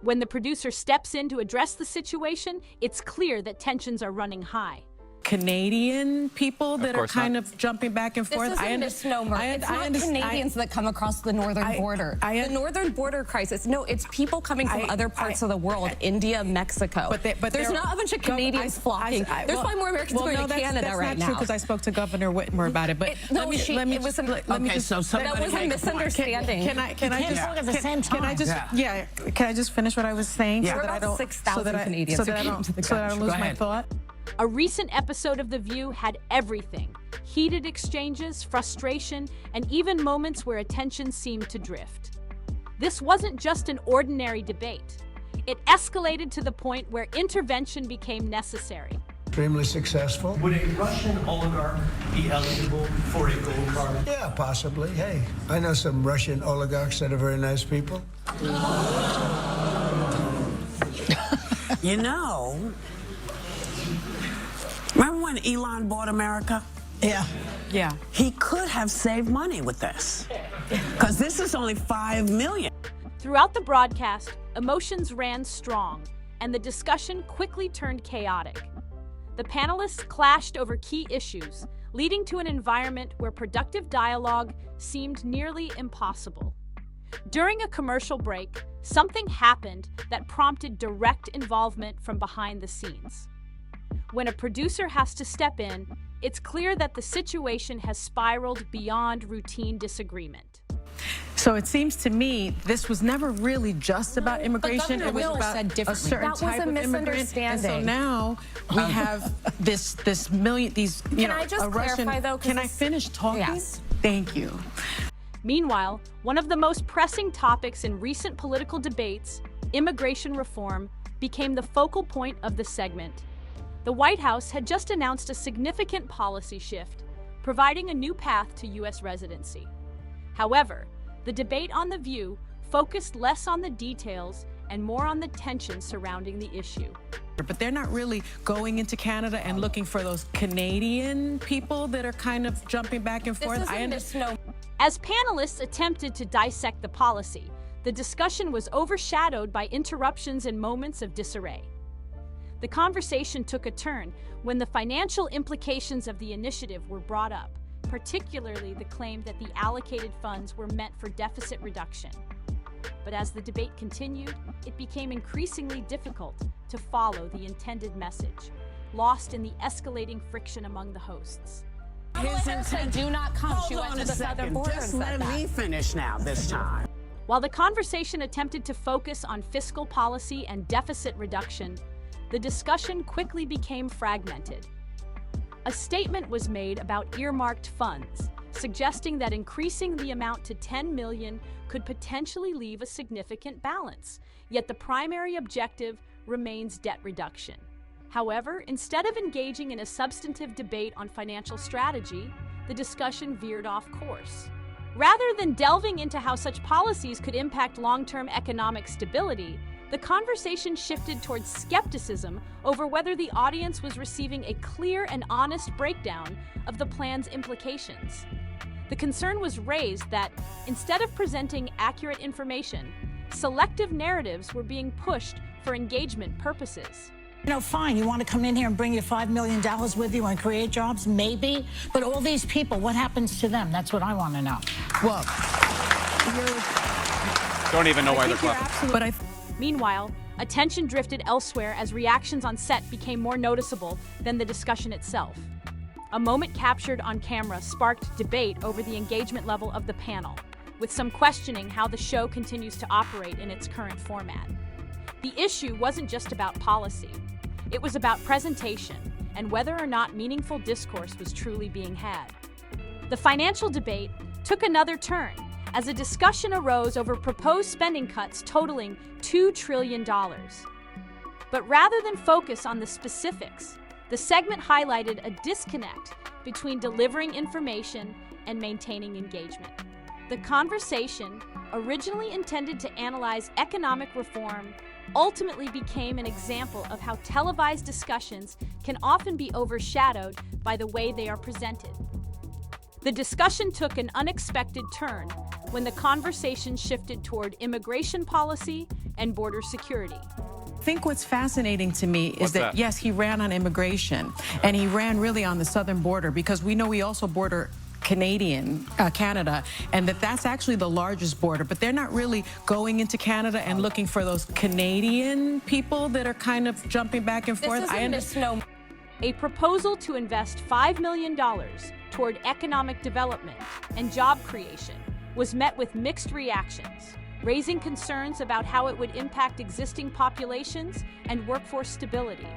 When the producer steps in to address the situation, it's clear that tensions are running high. Canadian people that are kind of jumping back and forth. This is a misnomer. It's not Canadians that come across the northern border. The northern border crisis. No, it's people coming from other parts of the world, India, Mexico. But there's not a bunch of Canadians flocking. There's probably more Americans going to Canada right now. That's not true, because I spoke to Governor Whitmer about it. But that was a misunderstanding. Can I just finish what I was saying? There are about 6,000 Canadians who came to the country. So that I don't lose my thought. A recent episode of The View had everything: heated exchanges, frustration, and even moments where attention seemed to drift. This wasn't just an ordinary debate. It escalated to the point where intervention became necessary. Extremely successful. Would a Russian oligarch be eligible for a gold card? Yeah, possibly. Hey, I know some Russian oligarchs that are very nice people. You know, remember when Elon bought America? Yeah. He could have saved money with this, because this is only $5 million. Throughout the broadcast, emotions ran strong, and the discussion quickly turned chaotic. The panelists clashed over key issues, leading to an environment where productive dialogue seemed nearly impossible. During a commercial break, something happened that prompted direct involvement from behind the scenes. When a producer has to step in, it's clear that the situation has spiraled beyond routine disagreement. So it seems to me this was never really just about immigration. It was about a certain type of immigrant. And so now we have these Can I just clarify, though? Can I finish talking? Yes. Thank you. Meanwhile, one of the most pressing topics in recent political debates, immigration reform, became the focal point of the segment. The White House had just announced a significant policy shift, providing a new path to U.S. residency. However, the debate on The View focused less on the details and more on the tension surrounding the issue. But they're not really going into Canada and looking for those Canadian people that are kind of jumping back and forth. As panelists attempted to dissect the policy, the discussion was overshadowed by interruptions and moments of disarray. The conversation took a turn when the financial implications of the initiative were brought up, particularly the claim that the allocated funds were meant for deficit reduction. But as the debate continued, it became increasingly difficult to follow the intended message, lost in the escalating friction among the hosts. His intent, do not come. She went to the southern border Just let me finish now this time. While the conversation attempted to focus on fiscal policy and deficit reduction, the discussion quickly became fragmented. A statement was made about earmarked funds, suggesting that increasing the amount to $10 million could potentially leave a significant balance, yet the primary objective remains debt reduction. However, instead of engaging in a substantive debate on financial strategy, the discussion veered off course. Rather than delving into how such policies could impact long-term economic stability, the conversation shifted towards skepticism over whether the audience was receiving a clear and honest breakdown of the plan's implications. The concern was raised that, instead of presenting accurate information, selective narratives were being pushed for engagement purposes. You know, fine, you want to come in here and bring your $5 million with you and create jobs? Maybe. But all these people, what happens to them? That's what I want to know. Well, don't even know why they're clapping. Meanwhile, attention drifted elsewhere as reactions on set became more noticeable than the discussion itself. A moment captured on camera sparked debate over the engagement level of the panel, with some questioning how the show continues to operate in its current format. The issue wasn't just about policy. It was about presentation and whether or not meaningful discourse was truly being had. The financial debate took another turn as a discussion arose over proposed spending cuts totaling $2 trillion. But rather than focus on the specifics, the segment highlighted a disconnect between delivering information and maintaining engagement. The conversation, originally intended to analyze economic reform, ultimately became an example of how televised discussions can often be overshadowed by the way they are presented. The discussion took an unexpected turn when the conversation shifted toward immigration policy and border security. I think what's fascinating to me is that, yes, he ran on immigration, and he ran really on the southern border, because we know we also border Canada, and that's actually the largest border, but they're not really going into Canada and looking for those Canadian people that are kind of jumping back and forth. This is a misnomer. A proposal to invest $5 million toward economic development and job creation was met with mixed reactions, raising concerns about how it would impact existing populations and workforce stability.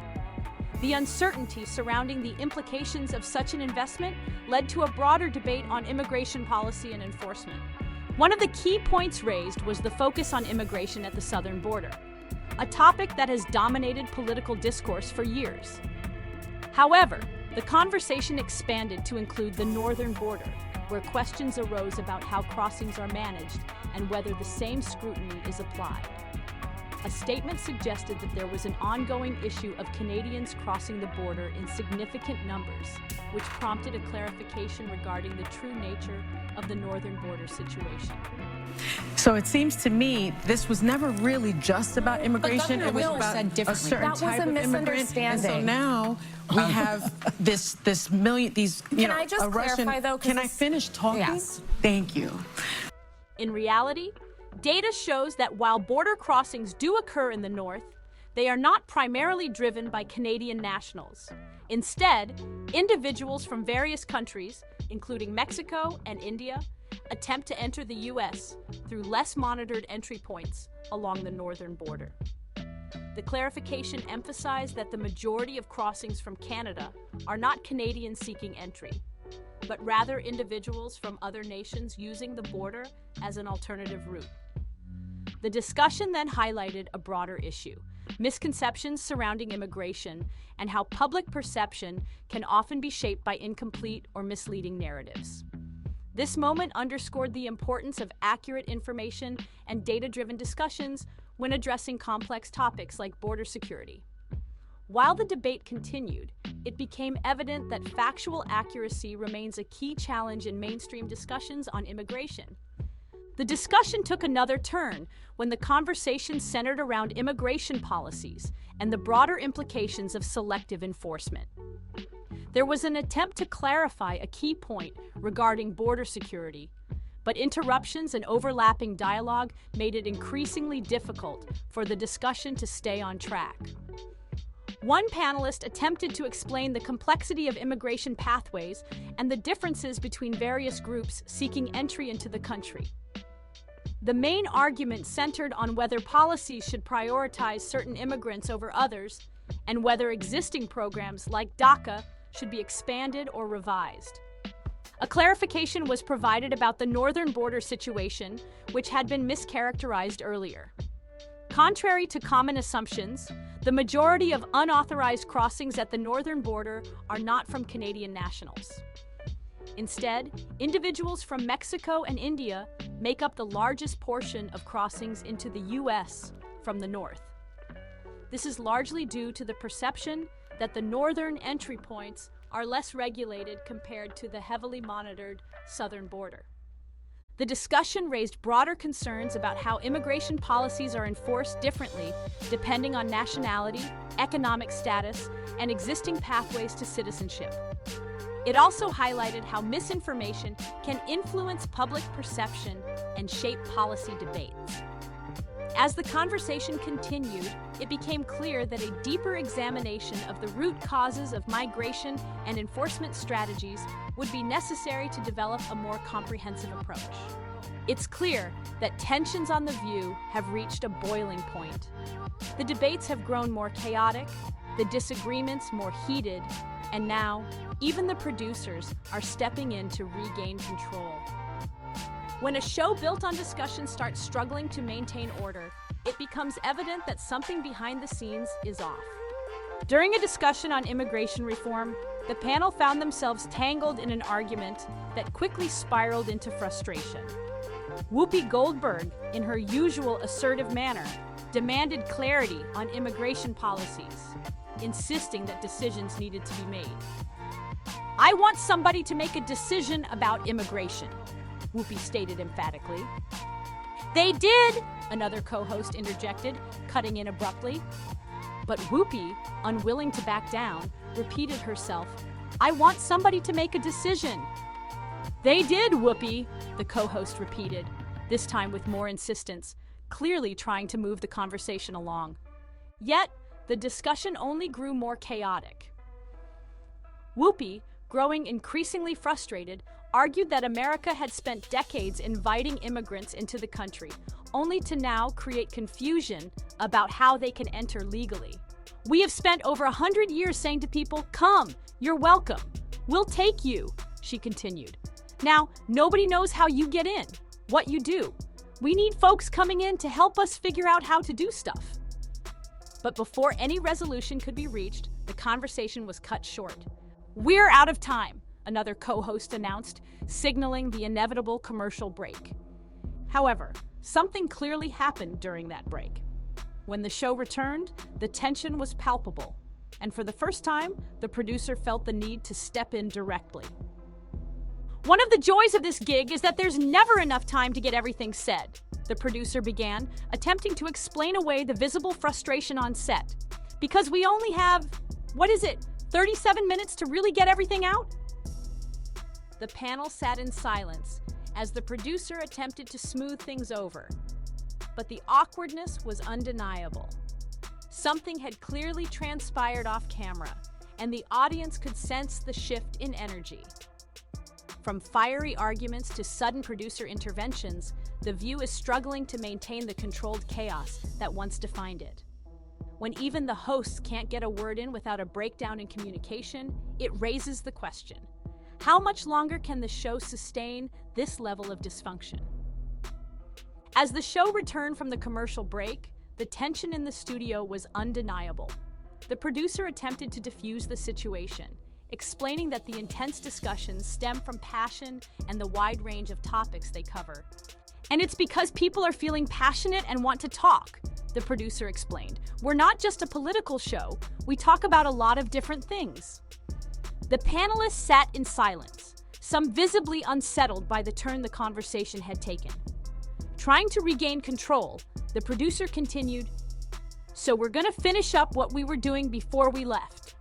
The uncertainty surrounding the implications of such an investment led to a broader debate on immigration policy and enforcement. One of the key points raised was the focus on immigration at the southern border, a topic that has dominated political discourse for years. However, the conversation expanded to include the northern border, where questions arose about how crossings are managed and whether the same scrutiny is applied. A statement suggested that there was an ongoing issue of Canadians crossing the border in significant numbers, which prompted a clarification regarding the true nature of the northern border situation. So it seems to me this was never really just about immigration. It was about a certain type of immigrant. And so now we have these Can I just clarify, though? Can I finish talking? Yes. Thank you. In reality, data shows that while border crossings do occur in the north, they are not primarily driven by Canadian nationals. Instead, individuals from various countries, including Mexico and India, attempt to enter the U.S. through less monitored entry points along the northern border. The clarification emphasized that the majority of crossings from Canada are not Canadians seeking entry, but rather individuals from other nations using the border as an alternative route. The discussion then highlighted a broader issue: misconceptions surrounding immigration and how public perception can often be shaped by incomplete or misleading narratives. This moment underscored the importance of accurate information and data-driven discussions when addressing complex topics like border security. While the debate continued, it became evident that factual accuracy remains a key challenge in mainstream discussions on immigration. The discussion took another turn when the conversation centered around immigration policies and the broader implications of selective enforcement. There was an attempt to clarify a key point regarding border security, but interruptions and overlapping dialogue made it increasingly difficult for the discussion to stay on track. One panelist attempted to explain the complexity of immigration pathways and the differences between various groups seeking entry into the country. The main argument centered on whether policies should prioritize certain immigrants over others, and whether existing programs like DACA should be expanded or revised. A clarification was provided about the northern border situation, which had been mischaracterized earlier. Contrary to common assumptions, the majority of unauthorized crossings at the northern border are not from Canadian nationals. Instead, individuals from Mexico and India make up the largest portion of crossings into the U.S. from the north. This is largely due to the perception that the northern entry points are less regulated compared to the heavily monitored southern border. The discussion raised broader concerns about how immigration policies are enforced differently depending on nationality, economic status, and existing pathways to citizenship. It also highlighted how misinformation can influence public perception and shape policy debates. As the conversation continued, it became clear that a deeper examination of the root causes of migration and enforcement strategies would be necessary to develop a more comprehensive approach. It's clear that tensions on The View have reached a boiling point. The debates have grown more chaotic, the disagreements more heated, and now, even the producers are stepping in to regain control. When a show built on discussion starts struggling to maintain order, it becomes evident that something behind the scenes is off. During a discussion on immigration reform, the panel found themselves tangled in an argument that quickly spiraled into frustration. Whoopi Goldberg, in her usual assertive manner, demanded clarity on immigration policies, insisting that decisions needed to be made. "I want somebody to make a decision about immigration," Whoopi stated emphatically. They did, another co-host interjected, cutting in abruptly. But Whoopi, unwilling to back down, repeated herself, I want somebody to make a decision. They did, Whoopi, the co-host repeated, this time with more insistence, clearly trying to move the conversation along. Yet, the discussion only grew more chaotic. Whoopi, growing increasingly frustrated, argued that America had spent decades inviting immigrants into the country, only to now create confusion about how they can enter legally. We have spent over 100 years saying to people, come, you're welcome, we'll take you, she continued. Now, nobody knows how you get in, what you do. We need folks coming in to help us figure out how to do stuff. But before any resolution could be reached, the conversation was cut short. We're out of time, another co-host announced, signaling the inevitable commercial break. However, something clearly happened during that break. When the show returned, the tension was palpable, and for the first time, the producer felt the need to step in directly. One of the joys of this gig is that there's never enough time to get everything said, the producer began, attempting to explain away the visible frustration on set. Because we only have, 37 minutes to really get everything out? The panel sat in silence as the producer attempted to smooth things over. But the awkwardness was undeniable. Something had clearly transpired off camera, and the audience could sense the shift in energy. From fiery arguments to sudden producer interventions, the View is struggling to maintain the controlled chaos that once defined it. When even the hosts can't get a word in without a breakdown in communication, it raises the question: how much longer can the show sustain this level of dysfunction? As the show returned from the commercial break, the tension in the studio was undeniable. The producer attempted to diffuse the situation, explaining that the intense discussions stem from passion and the wide range of topics they cover. And it's because people are feeling passionate and want to talk, the producer explained. We're not just a political show, we talk about a lot of different things. The panelists sat in silence, some visibly unsettled by the turn the conversation had taken. Trying to regain control, the producer continued, so we're gonna finish up what we were doing before we left.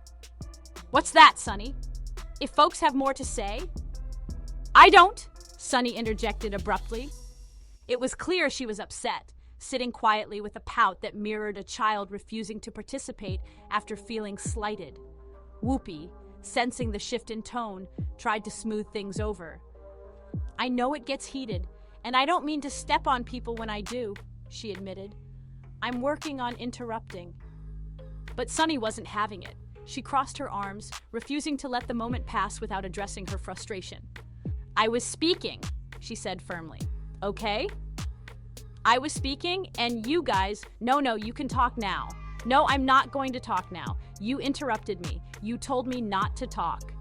What's that, Sunny? If folks have more to say? I don't, Sunny interjected abruptly. It was clear she was upset, sitting quietly with a pout that mirrored a child refusing to participate after feeling slighted. Whoopi, sensing the shift in tone, tried to smooth things over. I know it gets heated, and I don't mean to step on people when I do, she admitted. I'm working on interrupting. But Sunny wasn't having it. She crossed her arms, refusing to let the moment pass without addressing her frustration. I was speaking, she said firmly. Okay? I was speaking, and you guys, no, you can talk now. No, I'm not going to talk now. You interrupted me. You told me not to talk.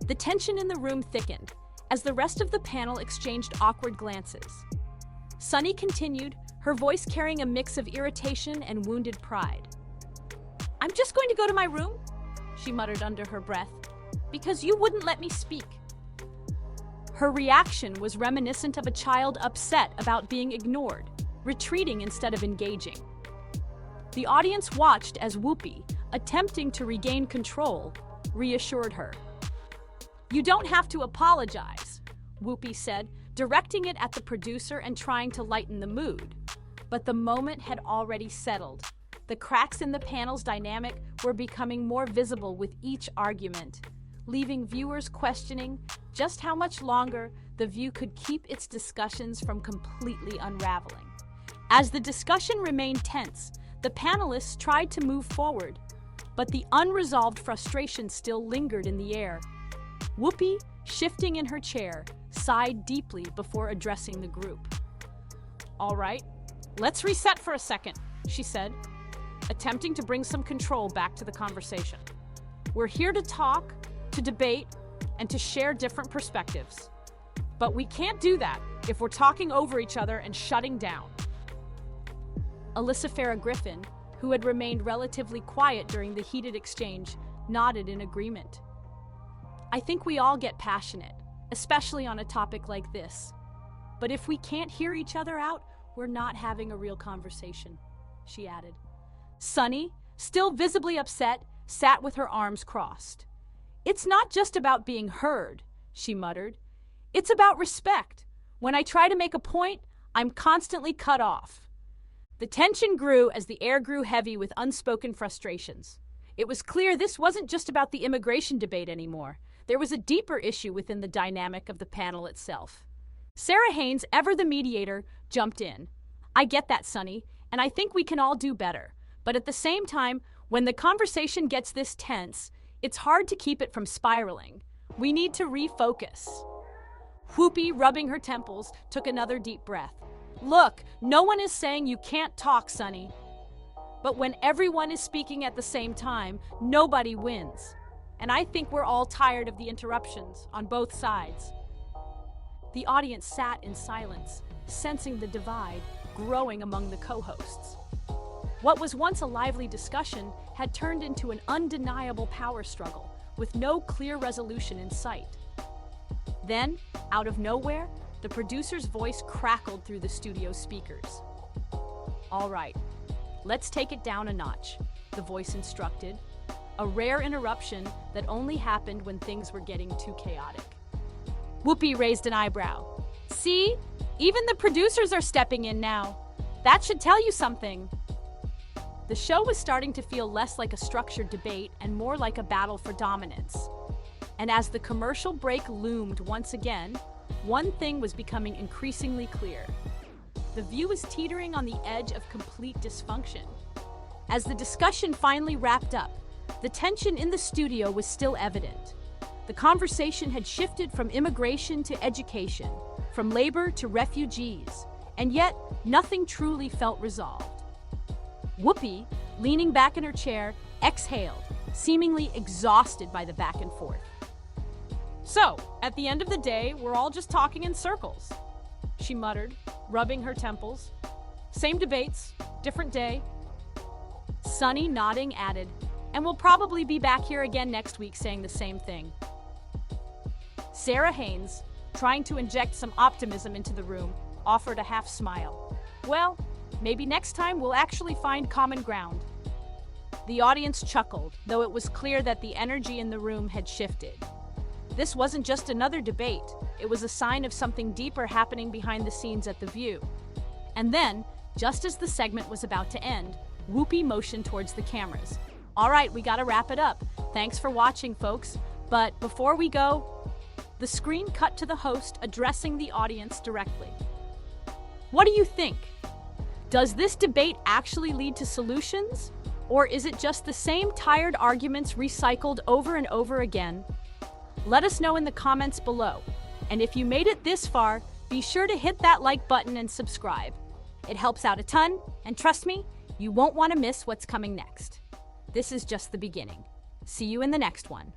The tension in the room thickened as the rest of the panel exchanged awkward glances. Sunny continued, her voice carrying a mix of irritation and wounded pride. I'm just going to go to my room, she muttered under her breath, because you wouldn't let me speak. Her reaction was reminiscent of a child upset about being ignored, retreating instead of engaging. The audience watched as Whoopi, attempting to regain control, reassured her. You don't have to apologize, Whoopi said, directing it at the producer and trying to lighten the mood. But the moment had already settled. The cracks in the panel's dynamic were becoming more visible with each argument, leaving viewers questioning just how much longer the View could keep its discussions from completely unraveling. As the discussion remained tense, the panelists tried to move forward, but the unresolved frustration still lingered in the air. Whoopi, shifting in her chair, sighed deeply before addressing the group. All right, let's reset for a second, she said, attempting to bring some control back to the conversation. We're here to talk, to debate, and to share different perspectives. But we can't do that if we're talking over each other and shutting down. Alyssa Farah Griffin, who had remained relatively quiet during the heated exchange, nodded in agreement. I think we all get passionate, especially on a topic like this. But if we can't hear each other out, we're not having a real conversation, she added. Sunny, still visibly upset, sat with her arms crossed. It's not just about being heard, she muttered. It's about respect. When I try to make a point, I'm constantly cut off. The tension grew as the air grew heavy with unspoken frustrations. It was clear this wasn't just about the immigration debate anymore. There was a deeper issue within the dynamic of the panel itself. Sarah Haynes, ever the mediator, jumped in. I get that, Sunny, and I think we can all do better. But at the same time, when the conversation gets this tense, it's hard to keep it from spiraling. We need to refocus. Whoopi, rubbing her temples, took another deep breath. Look, no one is saying you can't talk, Sunny. But when everyone is speaking at the same time, nobody wins. And I think we're all tired of the interruptions on both sides. The audience sat in silence, sensing the divide growing among the co-hosts. What was once a lively discussion had turned into an undeniable power struggle, with no clear resolution in sight. Then, out of nowhere, the producer's voice crackled through the studio speakers. All right, let's take it down a notch, the voice instructed, a rare interruption that only happened when things were getting too chaotic. Whoopi raised an eyebrow. See, even the producers are stepping in now. That should tell you something. The show was starting to feel less like a structured debate and more like a battle for dominance. And as the commercial break loomed once again, one thing was becoming increasingly clear. The View was teetering on the edge of complete dysfunction. As the discussion finally wrapped up, the tension in the studio was still evident. The conversation had shifted from immigration to education, from labor to refugees, and yet nothing truly felt resolved. Whoopi, leaning back in her chair, exhaled, seemingly exhausted by the back and forth. So, at the end of the day, we're all just talking in circles, she muttered, rubbing her temples. Same debates, different day. Sunny, nodding, added, and we'll probably be back here again next week saying the same thing. Sarah Haynes, trying to inject some optimism into the room, offered a half smile. Well, maybe next time we'll actually find common ground. The audience chuckled, though it was clear that the energy in the room had shifted. This wasn't just another debate. It was a sign of something deeper happening behind the scenes at The View. And then, just as the segment was about to end, Whoopi motioned towards the cameras. All right, we gotta wrap it up. Thanks for watching, folks. But before we go, the screen cut to the host addressing the audience directly. What do you think? Does this debate actually lead to solutions? Or is it just the same tired arguments recycled over and over again? Let us know in the comments below. And if you made it this far, be sure to hit that like button and subscribe. It helps out a ton, and trust me, you won't want to miss what's coming next. This is just the beginning. See you in the next one.